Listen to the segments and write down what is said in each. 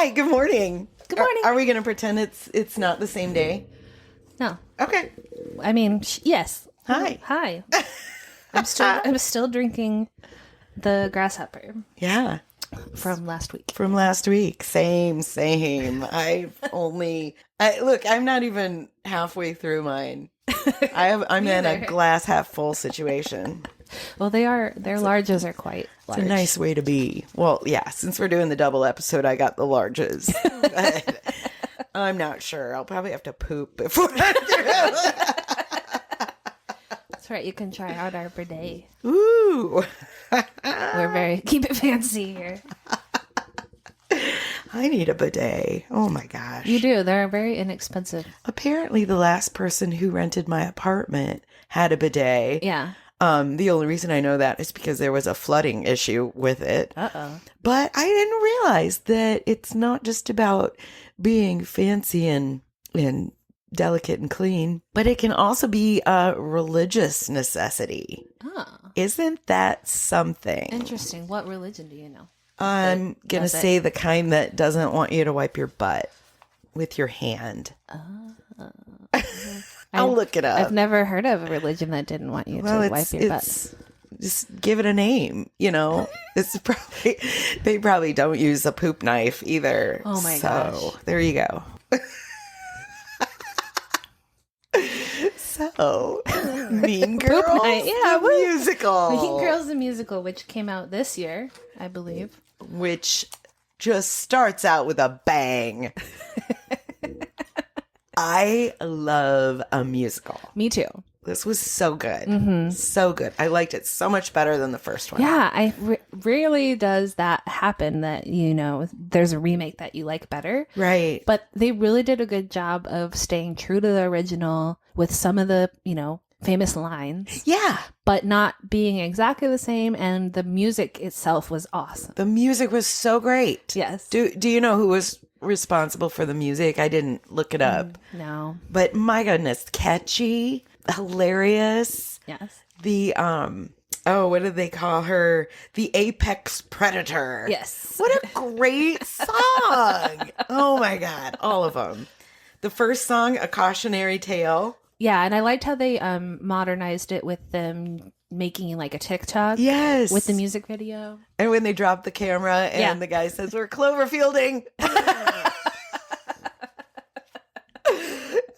Hi, good morning. Good morning. Are we going to pretend it's not the same day? No. Okay. I mean, yes. Hi. Hi. I'm still drinking the grasshopper Yeah. from last week. From last week. Same. Look, I'm not even halfway through mine. I'm in a glass half full situation. Well, their larges are quite large. It's a nice way to be. Well, yeah, since we're doing the double episode, I got the larges. But I'm not sure. I'll probably have to poop before I do. That's right. You can try out our bidet. Ooh. Keep it fancy here. I need a bidet. Oh my gosh. You do. They're very inexpensive. Apparently the last person who rented my apartment had a bidet. Yeah. The only reason I know that is because there was a flooding issue with it. Uh-oh. But I didn't realize that it's not just about being fancy and delicate and clean, but it can also be a religious necessity. Oh. Isn't that something? Interesting. What religion do you know? I'm going to say the kind that doesn't want you to wipe your butt with your hand. I'll look it up. I've never heard of a religion that didn't want you to wipe your butt. Just give it a name, you know. They probably don't use a poop knife either. Oh my gosh. So there you go. So Mean Girls, the musical. Mean Girls the musical, which came out this year, I believe. Which just starts out with a bang. I love a musical. Me too. This was so good. Mm-hmm. So good. I liked it so much better than the first one. Yeah, rarely does that happen that, there's a remake that you like better. Right. But they really did a good job of staying true to the original with some of the, famous lines. Yeah. But not being exactly the same. And the music itself was awesome. The music was so great. Yes. Do you know who was responsible for the music? I didn't look it up. No. But my goodness, catchy, hilarious. Yes. The what did they call her? The Apex Predator. Yes. What a great song. Oh my God. All of them. The first song, A Cautionary Tale. Yeah, and I liked how they modernized it with them making like a TikTok. Yes. With the music video. And when they drop the camera and the guy says, "We're Cloverfielding."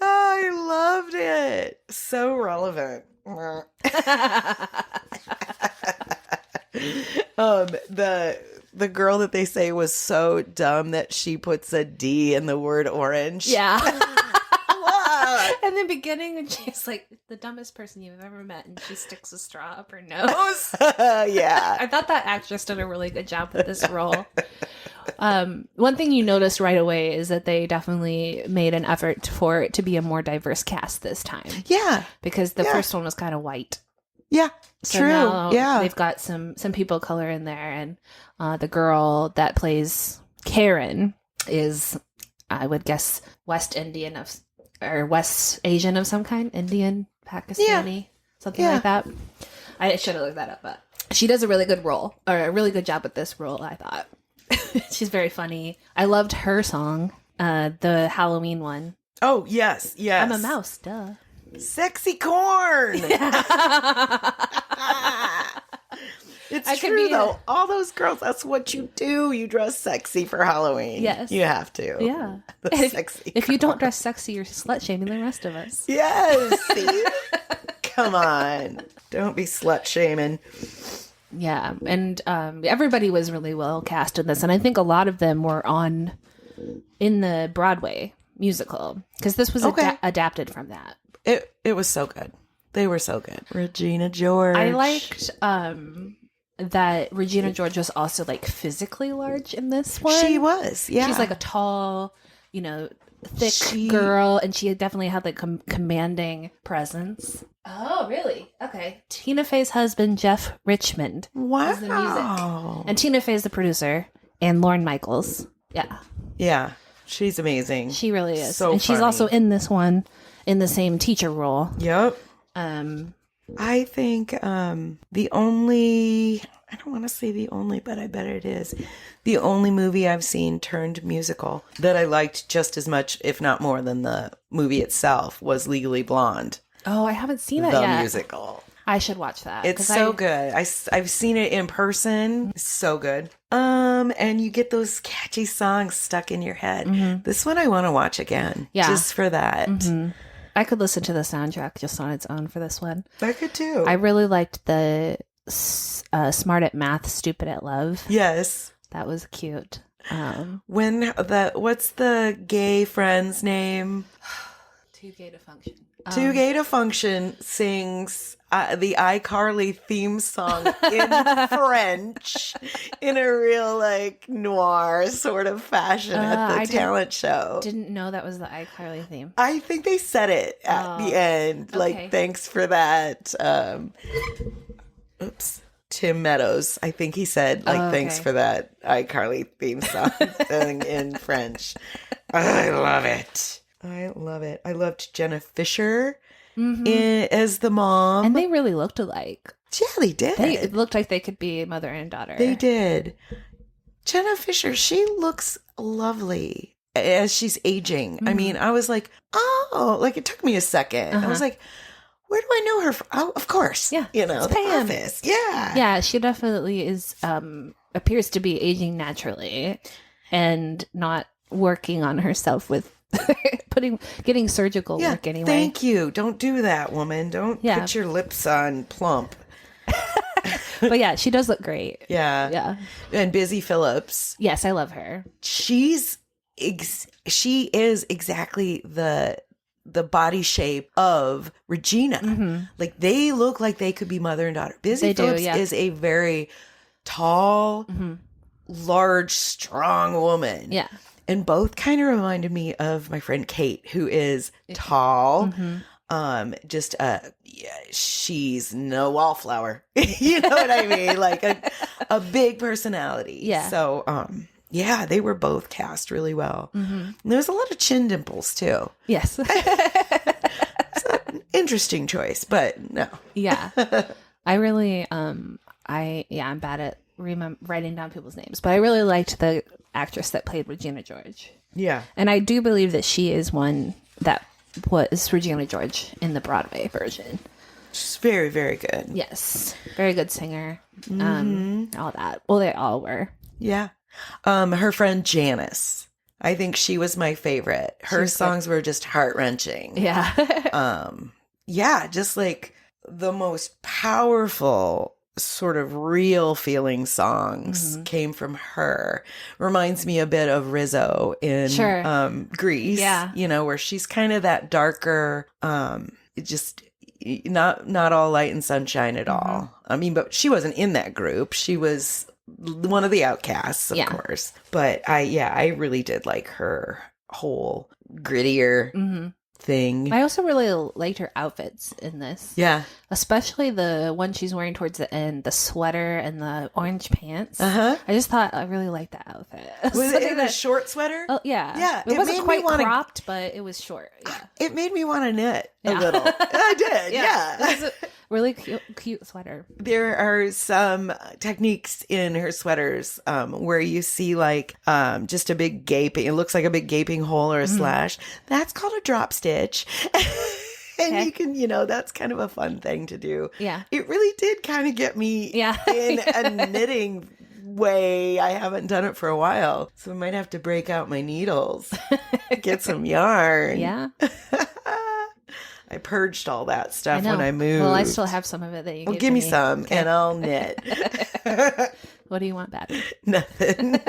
I loved it. So relevant. The girl that they say was so dumb that she puts a D in the word orange. Yeah. In the beginning, and she's like the dumbest person you've ever met, and she sticks a straw up her nose. Yeah. I thought that actress did a really good job with this role. One thing you noticed right away is that they definitely made an effort for it to be a more diverse cast this time. Yeah. Because the first one was kind of white. Yeah. So true. Now yeah. They've got some people of color in there, and the girl that plays Karen is, I would guess, West Asian of some kind, Indian, Pakistani, something like that. I should have looked that up, but she does a really good role, or a really good job with this role, I thought. She's very funny. I loved her song, the Halloween one. Oh, yes. I'm a mouse, duh. Sexy corn. It's true, though. All those girls, that's what you do. You dress sexy for Halloween. Yes. You have to. Yeah. Sexy if you don't dress sexy, you're slut-shaming the rest of us. Yes. See? Come on. Don't be slut-shaming. Yeah. And everybody was really well cast in this. And I think a lot of them were in the Broadway musical. Because this was adapted from that. It was so good. They were so good. Regina George. I liked that Regina George was also like physically large in this one. She was, yeah. She's like a tall, thick girl, and she definitely had like a commanding presence. Oh, really? Okay. Tina Fey's husband, Jeff Richmond, wow, is the music, and Tina Fey's the producer, and Lorne Michaels. Yeah, yeah, she's amazing. She really is, so and funny. She's also in this one in the same teacher role. Yep. I think the only, I don't want to say the only, but I bet it is, the only movie I've seen turned musical that I liked just as much, if not more, than the movie itself was Legally Blonde, Oh, I haven't seen that the yet. musical. I should watch that. It's so good. I've seen it in person. It's so good. And you get those catchy songs stuck in your head. This one I want to watch again. Yeah. Just for that. I could listen to the soundtrack just on its own for this one. I could too. I really liked the Smart at Math, Stupid at Love. Yes. That was cute. What's the gay friend's name? Too Gay to Function. Too Gay to Function sings the iCarly theme song in French in a real like noir sort of fashion at the talent show. Didn't know that was the iCarly theme. I think they said it at the end. Like, okay. thanks for that. Oops. Tim Meadows. I think he said, like, thanks for that iCarly theme song thing in French. I love it. I love it. I loved Jenna Fisher as the mom. And they really looked alike. Yeah, they did. It looked like they could be mother and daughter. They did. Jenna Fisher, she looks lovely as she's aging. I mean, I was like, oh, like it took me a second. I was like, where do I know her from? Oh, of course. Yeah. You know, it's The Pam. Office. Yeah. Yeah, she definitely is, appears to be aging naturally and not working on herself with getting surgical work anyway. Thank you. Don't do that, woman. Don't put your lips on plump. But yeah, she does look great. Yeah. Yeah. And Busy Phillips. Yes, I love her. She is exactly the body shape of Regina. Like they look like they could be mother and daughter. Busy Phillips is a very tall, large, strong woman. Yeah. And both kind of reminded me of my friend Kate, who is tall. She's no wallflower. You know what I mean? Like a big personality. Yeah. So, they were both cast really well. And there's a lot of chin dimples too. Yes. It's an interesting choice, but no. Yeah. I really, I'm bad at writing down people's names, but I really liked the actress that played Regina George. Yeah. And I do believe that she is one that was Regina George in the Broadway version. She's very, very good. Yes. Very good singer. All that. Well, they all were. Yeah. Her friend Janice. I think she was my favorite. Her songs were just heart-wrenching. Yeah. Just like the most powerful sort of real feeling songs came from her. Reminds me a bit of Rizzo in Grease. Yeah. You know, where she's kind of that darker, just not all light and sunshine at all. I mean, but she wasn't in that group. She was one of the outcasts, of course. But I really did like her whole grittier thing. I also really liked her outfits in this. Yeah. Especially the one she's wearing towards the end, the sweater and the orange pants. Uh-huh. I just thought I really liked that outfit. Was it a short sweater? Oh, yeah. Yeah. It wasn't quite cropped, but it was short. Yeah. It made me want to knit a little. I did. Yeah. It was a really cute sweater. There are some techniques in her sweaters where you see like just a big gaping, it looks like a big gaping hole or a slash. That's called a drop stitch. And you can, that's kind of a fun thing to do. Yeah. It really did kind of get me in a knitting way. I haven't done it for a while. So I might have to break out my needles, get some yarn. Yeah. I purged all that stuff when I moved. Well, I still have some of it that you gave give me me some and I'll knit. What do you want, Batty? Nothing.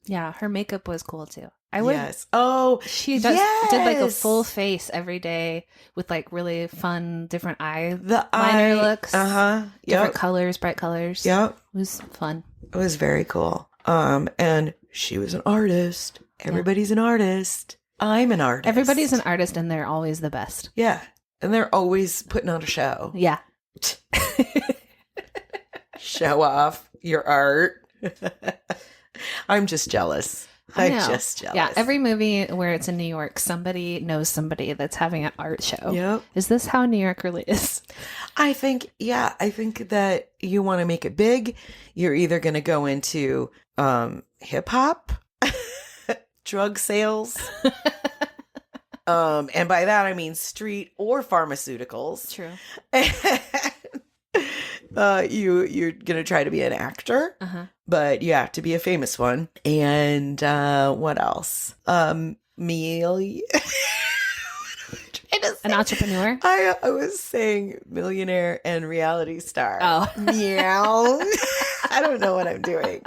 Yeah, her makeup was cool too. Yes. Oh, she did like a full face every day with like really fun different eyeliner looks. Different colors, bright colors. Yep. It was fun. It was very cool. And she was an artist. Everybody's an artist. I'm an artist. Everybody's an artist and they're always the best. Yeah. And they're always putting on a show. Yeah. Show off your art. I'm just jealous. I'm just jealous. Yeah, every movie where it's in New York, somebody knows somebody that's having an art show. Yep. Is this how New York really is? I think that you want to make it big. You're either going to go into hip hop, drug sales, and by that I mean street or pharmaceuticals. True. You're gonna try to be an actor, but you have to be a famous one. And what else? Meal. An entrepreneur. I was saying millionaire and reality star. Oh, meow. I don't know what I'm doing.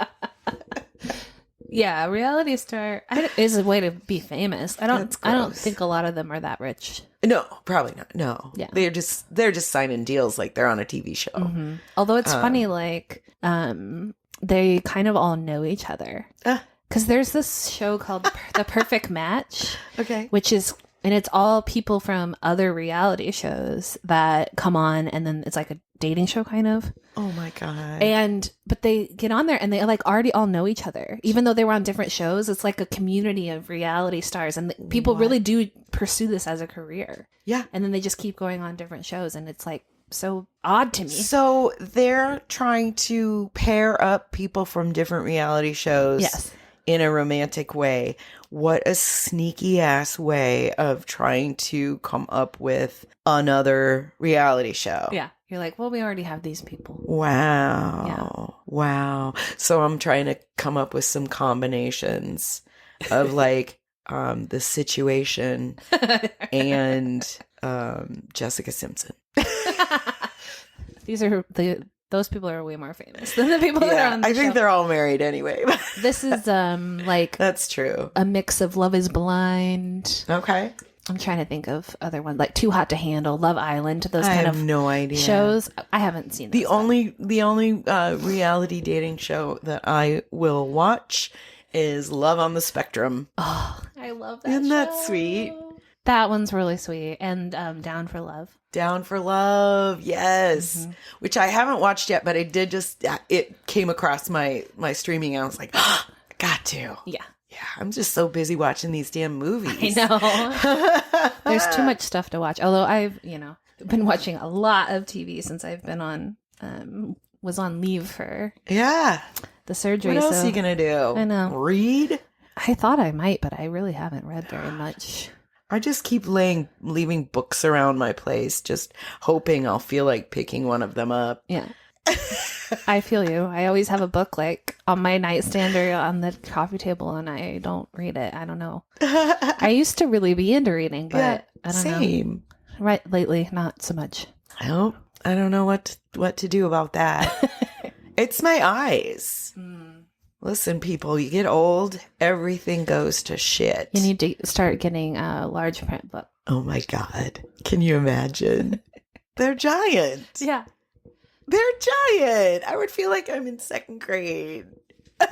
Yeah, reality star is a way to be famous. I don't think a lot of them are that rich. No, probably not. No. Yeah. They're just signing deals like they're on a TV show. Mm-hmm. Although it's funny, like, they kind of all know each other. Because there's this show called The Perfect Match. Okay. And it's all people from other reality shows that come on, and then it's like a dating show kind of. Oh my God. But they get on there and they like already all know each other. Even though they were on different shows, it's like a community of reality stars, and people really do pursue this as a career. Yeah. And then they just keep going on different shows, and it's like so odd to me. So they're trying to pair up people from different reality shows. Yes. In a romantic way. What a sneaky ass way of trying to come up with another reality show. Yeah. You're like, well, we already have these people. Wow. Yeah. Wow. So I'm trying to come up with some combinations of like The Situation and Jessica Simpson. These are those people are way more famous than the people that are on the show. I think they're all married anyway. This is like that's true. A mix of Love is Blind. Okay. I'm trying to think of other ones like Too Hot to Handle, Love Island, those kind of no idea shows. I haven't seen the only reality dating show that I will watch is Love on the Spectrum. Oh, I love that. Isn't that sweet? That one's really sweet. And Down for Love. Down for Love, yes. Mm-hmm. Which I haven't watched yet, but I did it came across my streaming and I was like, oh, I got to. Yeah. Yeah, I'm just so busy watching these damn movies. I know. There's too much stuff to watch. Although I've, been watching a lot of TV since I've been was on leave for the surgery. What else are you going to do? I know. Read? I thought I might, but I really haven't read very much. I just keep leaving books around my place, just hoping I'll feel like picking one of them up. Yeah. I feel you. I always have a book like on my nightstand or on the coffee table and I don't read it. I don't know. I used to really be into reading, but I don't know. Right, lately, not so much. I don't know what to do about that. It's my eyes. Listen, people, you get old, everything goes to shit. You need to start getting a large print book. Oh my God. Can you imagine? They're giant. Yeah. They're giant. I would feel like I'm in second grade. I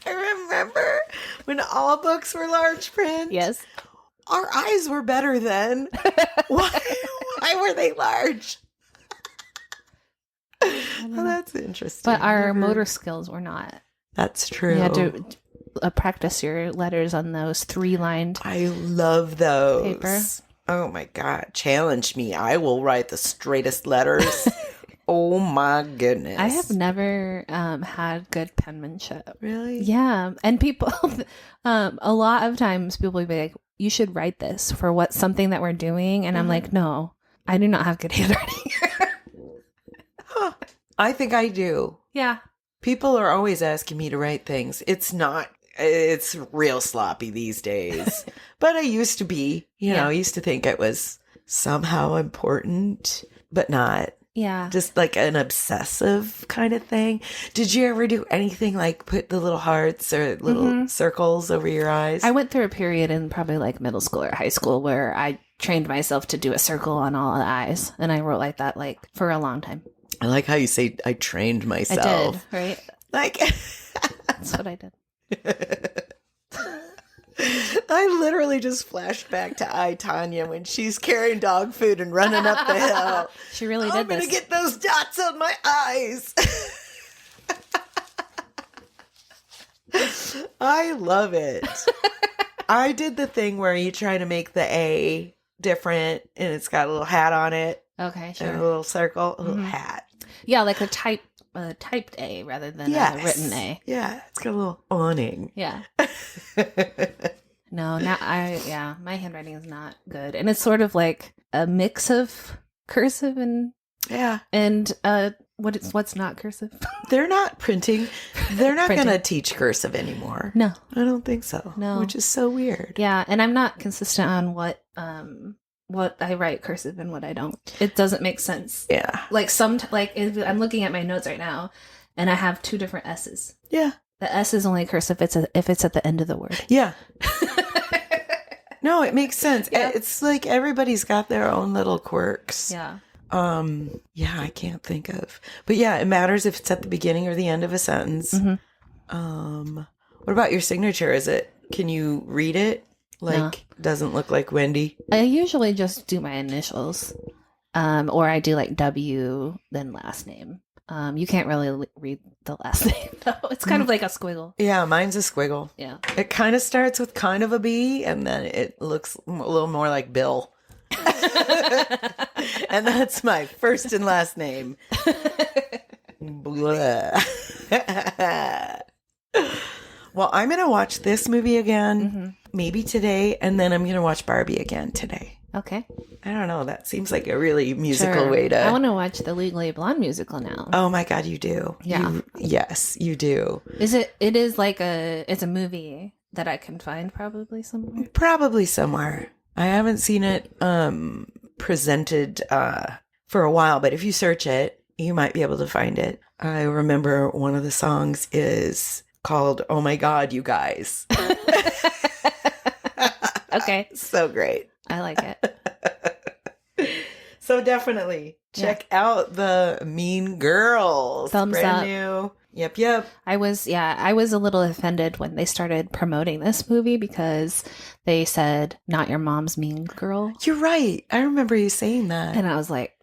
remember when all books were large print. Yes. Our eyes were better then. Why were they large? Well, that's interesting. But our motor skills were not. That's true. You had to practice your letters on those 3-lined. I love those. Paper. Oh my God. Challenge me. I will write the straightest letters. Oh my goodness. I have never had good penmanship. Really? Yeah. And people, a lot of times people will be like, you should write this for something that we're doing. And I'm like, no, I do not have good handwriting. Huh. I think I do. Yeah. People are always asking me to write things. It's real sloppy these days. But I used to be, I used to think it was somehow important, but not. Yeah. Just like an obsessive kind of thing. Did you ever do anything like put the little hearts or little circles over your eyes? I went through a period in probably like middle school or high school where I trained myself to do a circle on all the eyes. And I wrote like that for a long time. I like how you say I trained myself. I did, right? Like that's what I did. I literally just flashed back to Tanya when she's carrying dog food and running up the hill. She really did this. I'm going to get those dots on my eyes. I love it. I did the thing where you try to make the A different and it's got a little hat on it. Okay, sure. And a little circle, a little hat. Yeah, like a typed A rather than a written A. Yeah, it's got a little awning. Yeah. No, my handwriting is not good. And it's sort of like a mix of cursive and what's not cursive? They're not printing. They're not going to teach cursive anymore. No. I don't think so. No. Which is so weird. Yeah, and I'm not consistent on what I write cursive and what I don't. It doesn't make sense. Yeah. Like I'm looking at my notes right now and I have 2 different S's. Yeah. The S is only cursive if it's at the end of the word. Yeah. No, it makes sense. Yeah. It's like everybody's got their own little quirks. Yeah. Yeah, I can't think of. But yeah, it matters if it's at the beginning or the end of a sentence. Mm-hmm. What about your signature? Can you read it? Like, doesn't look like Wendy? I usually just do my initials. Or I do like W, then last name. You can't really read the last name though. It's kind of like a squiggle. Yeah, mine's a squiggle. Yeah. It kind of starts with kind of a B and then it looks a little more like Bill. And that's my first and last name. Blah. Well, I'm going to watch this movie again, maybe today, and then I'm going to watch Barbie again today. Okay. I don't know. That seems like a really musical way to... I want to watch the Legally Blonde musical now. Oh my God, you do. Yeah. Yes, you do. It is like it's a movie that I can find probably somewhere? Probably somewhere. I haven't seen it presented for a while, but if you search it, you might be able to find it. I remember one of the songs is called Oh My God, You Guys. Okay. So great. I like it. So definitely check out the Mean Girls. Thumbs Brand up. new. Yep. I was a little offended when they started promoting this movie because they said, not your mom's mean girl. You're right. I remember you saying that. And I was like,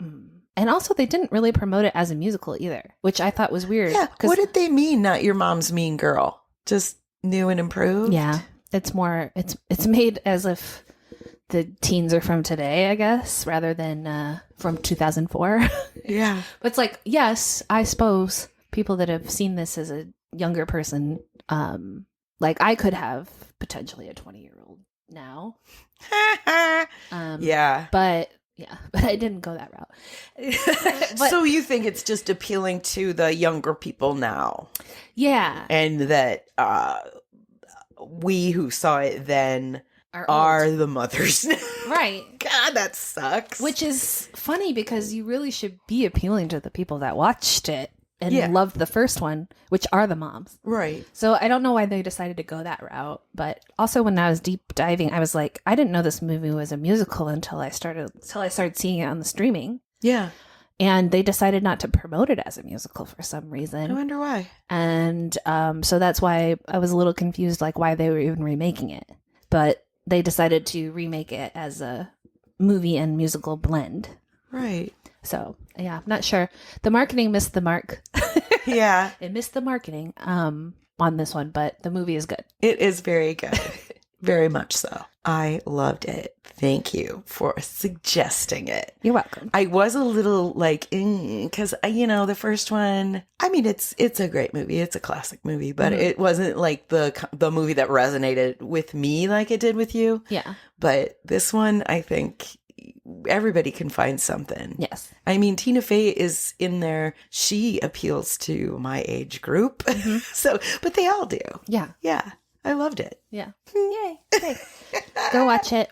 And also they didn't really promote it as a musical either, which I thought was weird. Yeah. What did they mean, not your mom's mean girl? Just new and improved? Yeah. It's more, it's made as if the teens are from today, I guess, rather than from 2004. Yeah. But it's like, yes, I suppose people that have seen this as a younger person, like I could have potentially a 20-year-old now. Yeah. But I didn't go that route. So you think it's just appealing to the younger people now? Yeah. And that we who saw it then are the mothers. Right. God, that sucks. Which is funny because you really should be appealing to the people that watched it and loved the first one, which are the moms. Right. So I don't know why they decided to go that route. But also when I was deep diving, I was like, I didn't know this movie was a musical until I started seeing it on the streaming. Yeah. And they decided not to promote it as a musical for some reason. I wonder why. And so that's why I was a little confused, like why they were even remaking it. But they decided to remake it as a movie and musical blend. Right. So, yeah, not sure. The marketing missed the mark. Yeah. It missed the marketing on this one, but the movie is good. It is very good. Very much so. I loved it. Thank you for suggesting it. You're welcome. I was a little like, because, the first one, I mean, it's a great movie. It's a classic movie, but it wasn't like the movie that resonated with me like it did with you. Yeah. But this one, I think everybody can find something. Yes. I mean, Tina Fey is in there. She appeals to my age group. So, but they all do. Yeah. Yeah. I loved it. Yeah. Yay. Okay. Go watch it.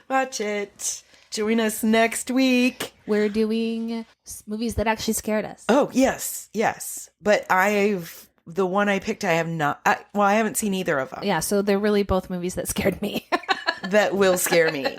Watch it. Join us next week. We're doing movies that actually scared us. Oh, yes. Yes. But the one I picked, I have not, I haven't seen either of them. Yeah. So they're really both movies that scared me. That will scare me.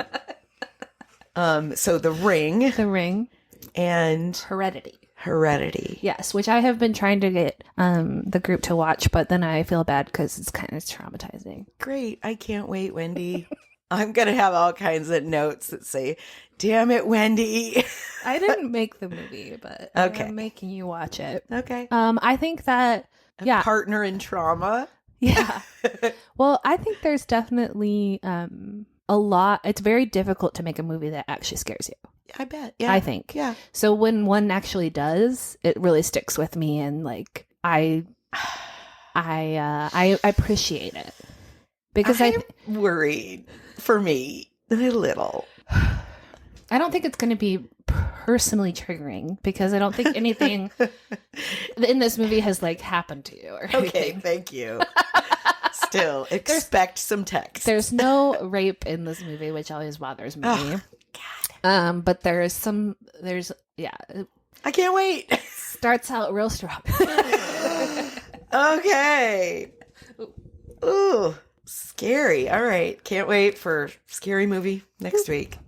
So The Ring. And Heredity. Yes, which I have been trying to get the group to watch, but then I feel bad because it's kind of traumatizing. Great. I can't wait, Wendy. I'm going to have all kinds of notes that say, damn it, Wendy. I didn't make the movie, but I'm making you watch it. Okay. I think that, Partner in trauma. Yeah. Well, I think there's definitely a lot. It's very difficult to make a movie that actually scares you. I bet. Yeah. I think. Yeah. So when one actually does, it really sticks with me, and like I appreciate it because I'm worried for me a little. I don't think it's going to be personally triggering because I don't think anything in this movie has like happened to you or anything. Okay, thank you. Still, expect some text. There's no rape in this movie, which always bothers me. Oh, God. But there's I can't wait. Starts out real strong. Okay. Ooh, scary. All right. Can't wait for scary movie next week.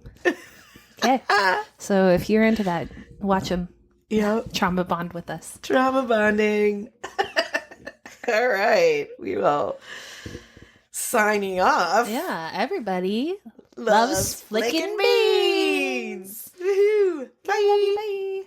Okay. So if you're into that, watch them. Yep. Trauma bond with us. Trauma bonding. All right. We will signing off. Yeah. Everybody loves flicking beans. Woohoo. Bye. Bye.